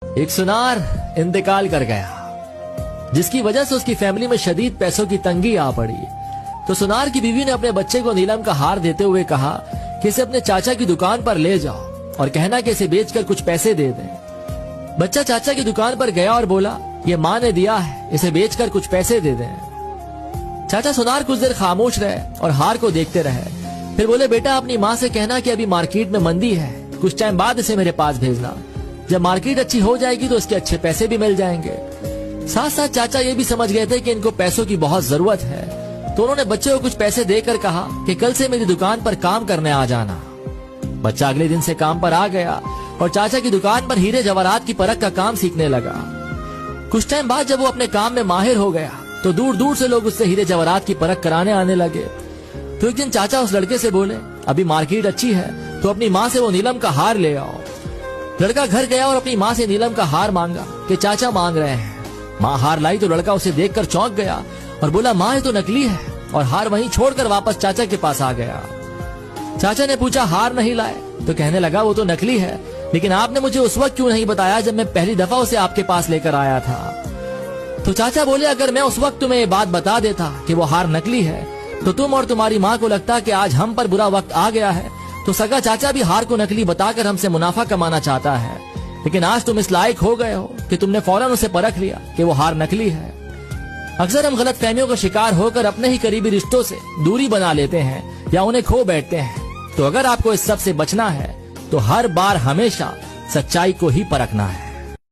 एक सुनार इंतकाल कर गया, जिसकी वजह से उसकी फैमिली में शदीद पैसों की तंगी आ पड़ी। तो सुनार की बीवी ने अपने बच्चे को नीलम का हार देते हुए कहा कि इसे अपने चाचा की दुकान पर ले जाओ और कहना कि इसे बेचकर कुछ पैसे दे दें। बच्चा चाचा की दुकान पर गया और बोला, ये माँ ने दिया है, इसे बेचकर कुछ पैसे दे दें। चाचा सुनार कुछ देर खामोश रहे और हार को देखते रहे। फिर बोले, बेटा अपनी माँ से कहना कि अभी मार्केट में मंदी है, कुछ टाइम बाद इसे मेरे पास भेजना। जब मार्केट अच्छी हो जाएगी तो इसके अच्छे पैसे भी मिल जाएंगे। साथ साथ चाचा ये भी समझ गए थे कि इनको पैसों की बहुत जरूरत है, तो उन्होंने बच्चे को कुछ पैसे देकर कहा कि कल से मेरी दुकान पर काम करने आ जाना। बच्चा अगले दिन से काम पर आ गया और चाचा की दुकान पर हीरे जवाहरात की परख का काम सीखने लगा। कुछ टाइम बाद जब वो अपने काम में माहिर हो गया तो दूर दूर से लोग उससे हीरे जवाहरात की परख कराने आने लगे। तो एक दिन चाचा उस लड़के से बोले, अभी मार्केट अच्छी है तो अपनी माँ से वो नीलम का हार ले आओ। लड़का घर गया और अपनी माँ से नीलम का हार मांगा कि चाचा मांग रहे हैं। माँ हार लाई तो लड़का उसे देखकर चौंक गया और बोला, माँ ये तो नकली है, और हार वहीं छोड़कर वापस चाचा के पास आ गया। चाचा ने पूछा, हार नहीं लाए? तो कहने लगा, वो तो नकली है, लेकिन आपने मुझे उस वक्त क्यों नहीं बताया जब मैं पहली दफा उसे आपके पास लेकर आया था? तो चाचा बोले, अगर मैं उस वक्त तुम्हें ये बात बता देता कि वो हार नकली है तो तुम और तुम्हारी माँ को लगता कि आज हम पर बुरा वक्त आ गया है, तो सगा चाचा भी हार को नकली बताकर हमसे मुनाफा कमाना चाहता है। लेकिन आज तुम इस लायक हो गए हो कि तुमने फौरन उसे परख लिया कि वो हार नकली है। अक्सर हम गलत फहमियों का शिकार होकर अपने ही करीबी रिश्तों से दूरी बना लेते हैं या उन्हें खो बैठते हैं। तो अगर आपको इस सब से बचना है तो हर बार हमेशा सच्चाई को ही परखना है।